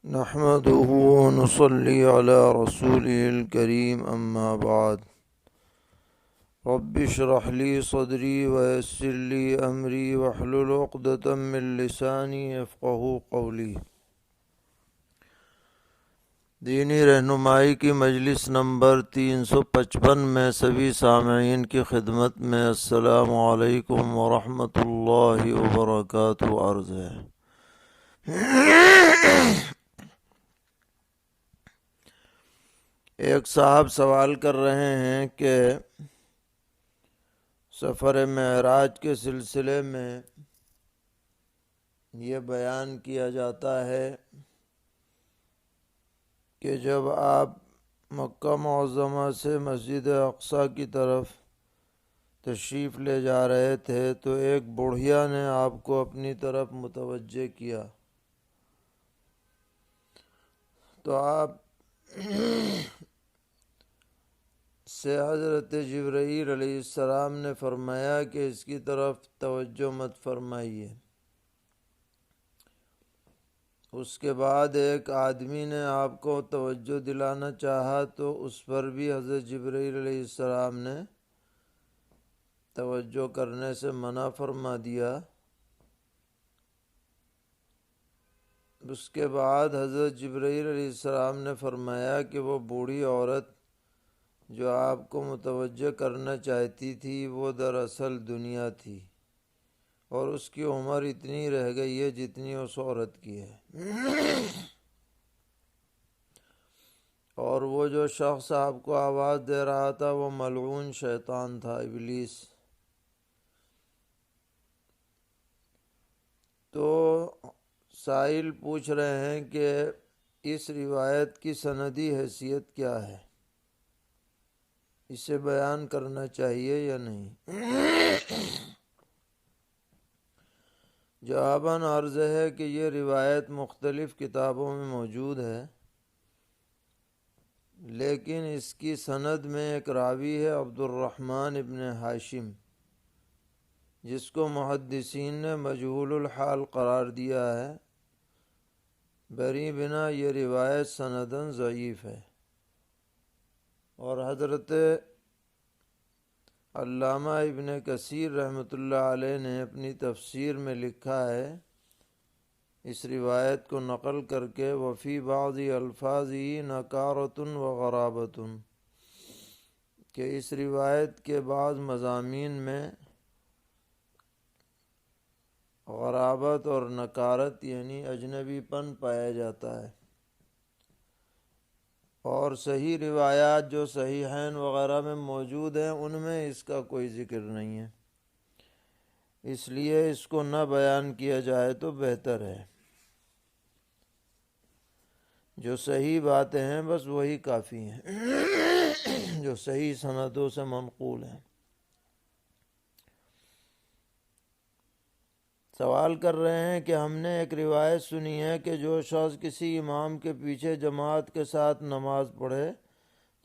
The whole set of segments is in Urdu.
نحمده ونصلي على رسوله الكريم أما بعد رب اشرح لي صدري ويسر لي أمري واحلل عقدة من لساني يفقهوا قولي۔ دینی رہنمائی کی مجلس نمبر 355 میں سبھی سامعین کی خدمت میں السلام علیکم ورحمۃ اللہ وبرکاتہ عرض ہے۔ ایک صاحب سوال کر رہے ہیں کہ سفر معراج کے سلسلے میں یہ بیان کیا جاتا ہے کہ جب آپ مکہ معظمہ سے مسجد اقصی کی طرف تشریف لے جا رہے تھے تو ایک بڑھیا نے آپ کو اپنی طرف متوجہ کیا، تو آپ سے حضرت جبرائیل علیہ السلام نے فرمایا کہ اس کی طرف توجہ مت فرمائیے۔ اس کے بعد ایک آدمی نے آپ کو توجہ دلانا چاہا تو اس پر بھی حضرت جبرائیل علیہ السلام نے توجہ کرنے سے منع فرما دیا۔ اس کے بعد حضرت جبرائیل علیہ السلام نے فرمایا کہ وہ بوڑھی عورت جو آپ کو متوجہ کرنا چاہتی تھی وہ دراصل دنیا تھی، اور اس کی عمر اتنی رہ گئی ہے جتنی اس عورت کی ہے، اور وہ جو شخص آپ کو آواز دے رہا تھا وہ ملعون شیطان تھا، ابلیس۔ تو سائل پوچھ رہے ہیں کہ اس روایت کی سندی حیثیت کیا ہے، اسے بیان کرنا چاہیے یا نہیں؟ جواباً عرض ہے کہ یہ روایت مختلف کتابوں میں موجود ہے، لیکن اس کی سند میں ایک راوی ہے عبد الرحمن ابن ہاشم، جس کو محدثین نے مجہول الحال قرار دیا ہے۔ بری بنا یہ روایت سنداً ضعیف ہے، اور حضرت علامہ ابن کثیر رحمۃ اللہ علیہ نے اپنی تفسیر میں لکھا ہے اس روایت کو نقل کر کے، وفی بعض الفاظی نکارۃ وغرابۃ، کہ اس روایت کے بعض مضامین میں غرابت اور نکارت یعنی اجنبی پن پایا جاتا ہے، اور صحیح روایات جو صحیحین وغیرہ میں موجود ہیں ان میں اس کا کوئی ذکر نہیں ہے، اس لیے اس کو نہ بیان کیا جائے تو بہتر ہے۔ جو صحیح باتیں ہیں بس وہی کافی ہیں جو صحیح سندوں سے منقول ہیں۔ سوال کر رہے ہیں کہ ہم نے ایک روایت سنی ہے کہ جو شخص کسی امام کے پیچھے جماعت کے ساتھ نماز پڑھے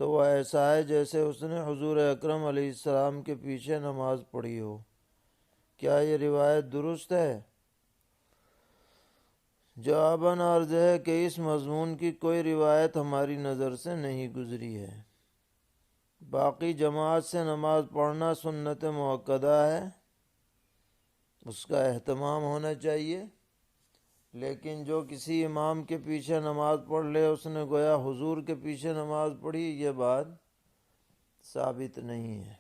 تو وہ ایسا ہے جیسے اس نے حضور اکرم علیہ السلام کے پیچھے نماز پڑھی ہو۔ کیا یہ روایت درست ہے؟ جواباً عرض ہے کہ اس مضمون کی کوئی روایت ہماری نظر سے نہیں گزری ہے۔ باقی جماعت سے نماز پڑھنا سنت مؤکدہ ہے، اس کا اہتمام ہونا چاہیے، لیکن جو کسی امام کے پیچھے نماز پڑھ لے اس نے گویا حضور کے پیچھے نماز پڑھی، یہ بات ثابت نہیں ہے۔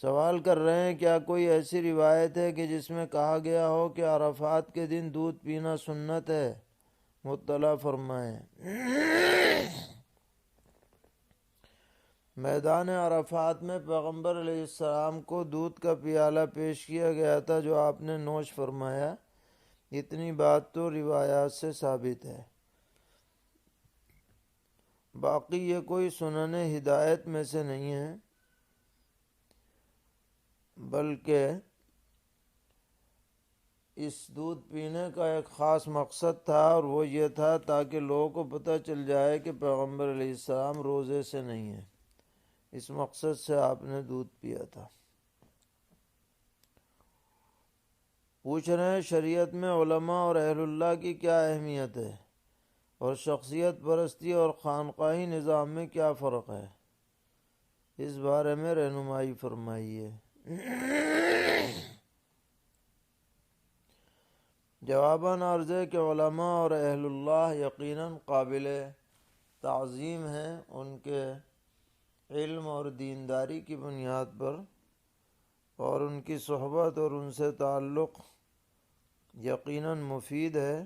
سوال کر رہے ہیں کیا کوئی ایسی روایت ہے کہ جس میں کہا گیا ہو کہ عرفات کے دن دودھ پینا سنت ہے؟ مطلع فرمائیں۔ میدان عرفات میں پیغمبر علیہ السلام کو دودھ کا پیالہ پیش کیا گیا تھا جو آپ نے نوش فرمایا، اتنی بات تو روایات سے ثابت ہے۔ باقی یہ کوئی سنن ہدایت میں سے نہیں ہے، بلکہ اس دودھ پینے کا ایک خاص مقصد تھا، اور وہ یہ تھا تاکہ لوگوں کو پتہ چل جائے کہ پیغمبر علیہ السلام روزے سے نہیں ہیں، اس مقصد سے آپ نے دودھ پیا تھا۔ پوچھ رہے ہیں شریعت میں علماء اور اہل اللہ کی کیا اہمیت ہے اور شخصیت پرستی اور خانقاہی نظام میں کیا فرق ہے، اس بارے میں رہنمائی فرمائیے۔ جواباً عرض ہے کہ علماء اور اہل اللہ یقیناً قابل تعظیم ہیں، ان کے علم اور دینداری کی بنیاد پر، اور ان کی صحبت اور ان سے تعلق یقیناً مفید ہے،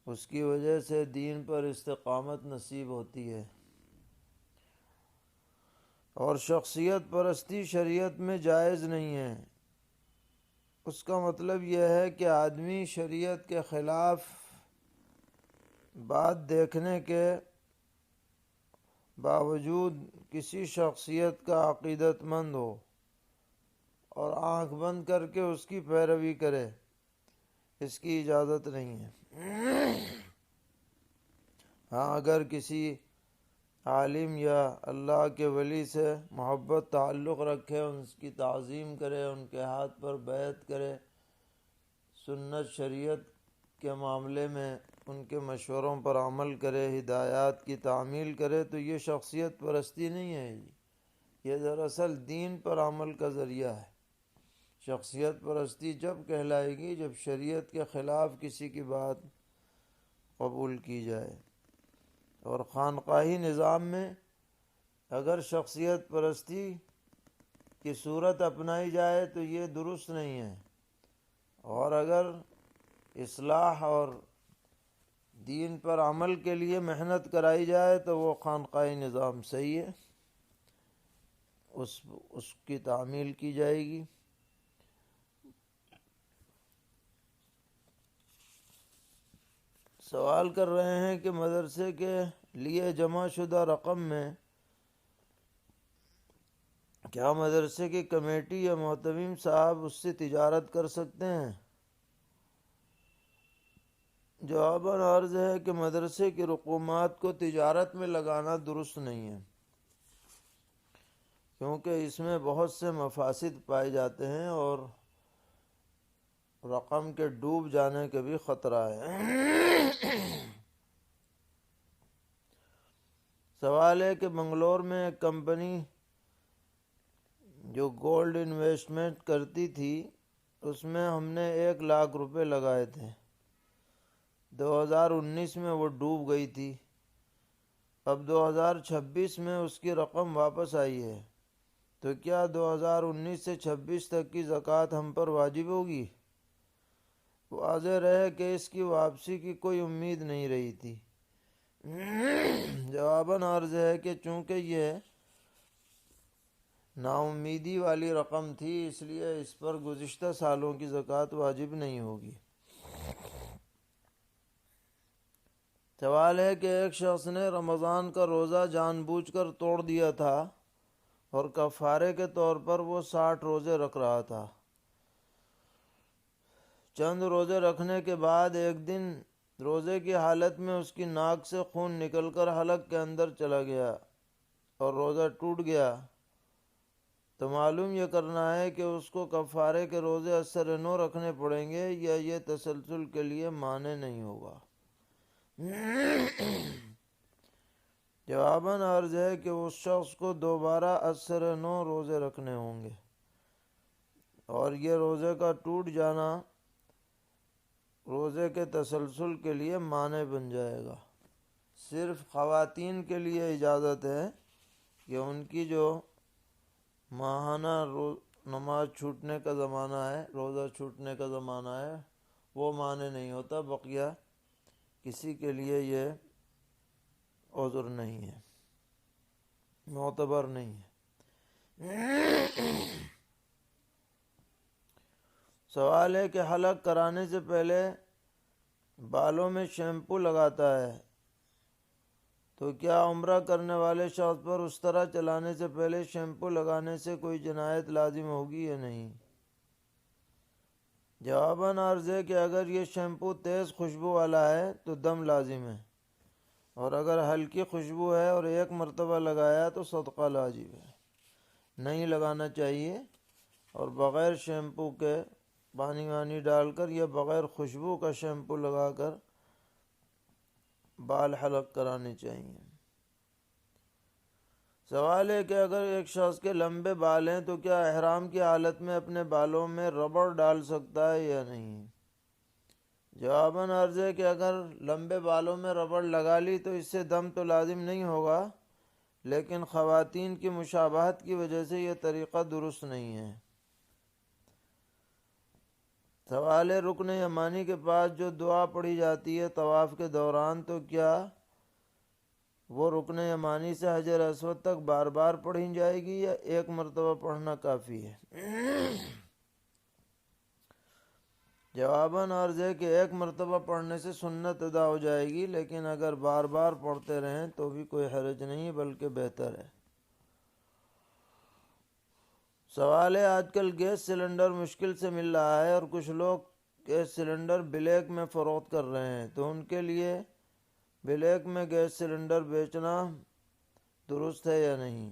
اس کی وجہ سے دین پر استقامت نصیب ہوتی ہے۔ اور شخصیت پرستی شریعت میں جائز نہیں ہے۔ اس کا مطلب یہ ہے کہ آدمی شریعت کے خلاف بات دیکھنے کے باوجود کسی شخصیت کا عقیدت مند ہو اور آنکھ بند کر کے اس کی پیروی کرے، اس کی اجازت نہیں ہے۔ ہاں، اگر کسی عالم یا اللہ کے ولی سے محبت تعلق رکھے، ان کی تعظیم کرے، ان کے ہاتھ پر بیعت کرے، سنت شریعت کے معاملے میں ان کے مشوروں پر عمل کرے، ہدایات کی تعمیل کرے، تو یہ شخصیت پرستی نہیں ہے، یہ دراصل دین پر عمل کا ذریعہ ہے۔ شخصیت پرستی جب کہلائے گی جب شریعت کے خلاف کسی کی بات قبول کی جائے، اور خانقاہی نظام میں اگر شخصیت پرستی کی صورت اپنائی جائے تو یہ درست نہیں ہے، اور اگر اصلاح اور دین پر عمل کے لیے محنت کرائی جائے تو وہ خانقاہی نظام صحیح ہے، اس کی تعمیل کی جائے گی۔ سوال کر رہے ہیں کہ مدرسے کے لیے جمع شدہ رقم میں کیا مدرسے کی کمیٹی یا معتمم صاحب اس سے تجارت کر سکتے ہیں؟ جواباً عرض ہے کہ مدرسے کی رقومات کو تجارت میں لگانا درست نہیں ہے، کیونکہ اس میں بہت سے مفاسد پائے جاتے ہیں اور رقم کے ڈوب جانے کا بھی خطرہ ہے۔ سوال ہے کہ بنگلور میں ایک کمپنی جو گولڈ انویسٹمنٹ کرتی تھی، اس میں ہم نے 1,00,000 روپے لگائے تھے، 2019 میں وہ ڈوب گئی تھی، اب 2026 میں اس کی رقم واپس آئی ہے، تو کیا 2019 سے 26 تک کی زکوٰۃ ہم پر واجب ہوگی؟ واضح رہے کہ اس کی واپسی کی کوئی امید نہیں رہی تھی۔ جواباً عرض ہے کہ چونکہ یہ نا امیدی والی رقم تھی، اس لیے اس پر گزشتہ سالوں کی زکوٰۃ واجب نہیں ہوگی۔ سوال ہے کہ ایک شخص نے رمضان کا روزہ جان بوجھ کر توڑ دیا تھا اور کفارے کے طور پر وہ 60 روزے رکھ رہا تھا۔ چند روزے رکھنے کے بعد ایک دن روزے کی حالت میں اس کی ناک سے خون نکل کر حلق کے اندر چلا گیا اور روزہ ٹوٹ گیا، تو معلوم یہ کرنا ہے کہ اس کو کفارے کے روزے اثر نو رکھنے پڑیں گے یا یہ تسلسل کے لیے مانع نہیں ہوگا۔ جواباً عرض ہے کہ اس شخص کو دوبارہ اثر نو روزے رکھنے ہوں گے، اور یہ روزے کا ٹوٹ جانا روزے کے تسلسل کے لیے مانع بن جائے گا۔ صرف خواتین کے لیے اجازت ہے کہ ان کی جو ماہانہ نماز چھوٹنے کا زمانہ ہے، روزہ چھوٹنے کا زمانہ ہے، وہ مانع نہیں ہوتا، بقیہ کسی کے لیے یہ عذر نہیں ہے، معتبر نہیں ہے۔ سوال ہے کہ حلق کرانے سے پہلے بالوں میں شیمپو لگاتا ہے تو کیا عمرہ کرنے والے شخص پر اس طرح چلانے سے پہلے شیمپو لگانے سے کوئی جنایت لازم ہوگی یا نہیں؟ جواباً عرض ہے کہ اگر یہ شیمپو تیز خوشبو والا ہے تو دم لازم ہے، اور اگر ہلکی خوشبو ہے اور ایک مرتبہ لگایا تو صدقہ واجب ہے، نہیں لگانا چاہیے، اور بغیر شیمپو کے پانی وانی ڈال کر یا بغیر خوشبو کا شیمپو لگا کر بال حلق کرانے چاہیے۔ سوال ہے کہ اگر ایک شخص کے لمبے بال ہیں تو کیا احرام کی حالت میں اپنے بالوں میں ربڑ ڈال سکتا ہے یا نہیں؟ جواباً عرض ہے کہ اگر لمبے بالوں میں ربڑ لگا لی تو اس سے دم تو لازم نہیں ہوگا، لیکن خواتین کی مشابہت کی وجہ سے یہ طریقہ درست نہیں ہے۔ سوال ہے رکن یمانی کے پاس جو دعا پڑھی جاتی ہے طواف کے دوران، تو کیا وہ رکن یمانی سے حجر اسود تک بار بار پڑھی جائے گی یا ایک مرتبہ پڑھنا کافی ہے؟ جواباً عرض ہے کہ ایک مرتبہ پڑھنے سے سنت ادا ہو جائے گی، لیکن اگر بار بار پڑھتے رہیں تو بھی کوئی حرج نہیں بلکہ بہتر ہے۔ سوال ہے آج کل گیس سلنڈر مشکل سے مل رہا ہے اور کچھ لوگ گیس سلنڈر بلیک میں فروخت کر رہے ہیں، تو ان کے لیے بلیک میں گیس سلنڈر بیچنا درست ہے یا نہیں؟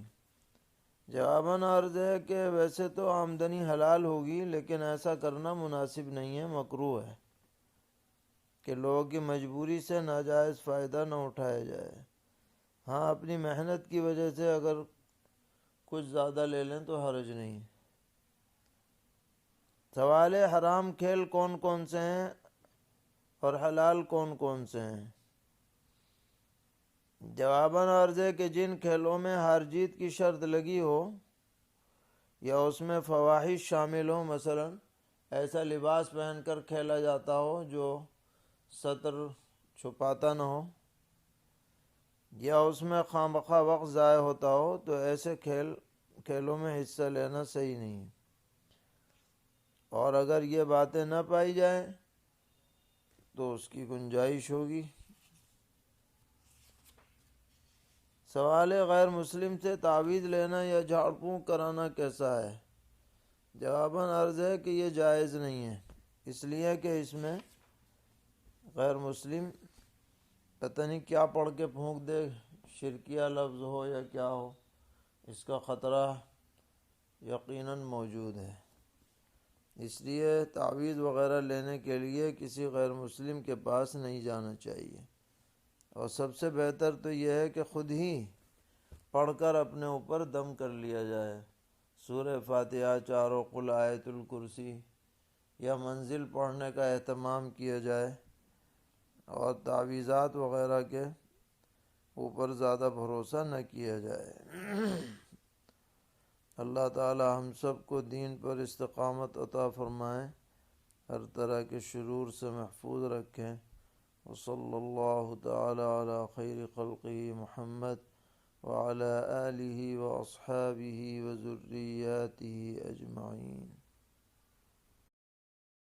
جواباً عرض ہے کہ ویسے تو آمدنی حلال ہوگی، لیکن ایسا کرنا مناسب نہیں ہے، مکروہ ہے کہ لوگوں کی مجبوری سے ناجائز فائدہ نہ اٹھایا جائے۔ ہاں، اپنی محنت کی وجہ سے اگر کچھ زیادہ لے لیں تو حرج نہیں۔ سوال ہے حرام کھیل کون کون سے ہیں اور حلال کون کون سے ہیں؟ جواباً عرض ہے کہ جن کھیلوں میں ہار جیت کی شرط لگی ہو یا اس میں فواحش شامل ہوں، مثلا ایسا لباس پہن کر کھیلا جاتا ہو جو سطر چھپاتا نہ ہو، یا اس میں خواہ مخواہ وقت ضائع ہوتا ہو، تو ایسے کھیلوں میں حصہ لینا صحیح نہیں۔ اور اگر یہ باتیں نہ پائی جائیں تو اس کی گنجائش ہوگی۔ سوال ہے غیر مسلم سے تعویذ لینا یا جھاڑ پھونک کرانا کیسا ہے؟ جواباً عرض ہے کہ یہ جائز نہیں ہے، اس لیے کہ اس میں غیر مسلم پتہ نہیں کیا پڑھ کے پھونک دے، شرکیہ لفظ ہو یا کیا ہو، اس کا خطرہ یقیناً موجود ہے۔ اس لیے تعویذ وغیرہ لینے کے لیے کسی غیر مسلم کے پاس نہیں جانا چاہیے، اور سب سے بہتر تو یہ ہے کہ خود ہی پڑھ کر اپنے اوپر دم کر لیا جائے، سورہ فاتحہ، چاروں قل، آیت الکرسی یا منزل پڑھنے کا اہتمام کیا جائے، اور تعویذات وغیرہ کے اوپر زیادہ بھروسہ نہ کیا جائے۔ اللہ تعالی ہم سب کو دین پر استقامت عطا فرمائے، ہر طرح کے شرور سے محفوظ رکھیں۔ وصلی اللہ تعالی علی خیر خلقہ محمد وعلی آلہ واصحابہ وذریاتہ اجمعین۔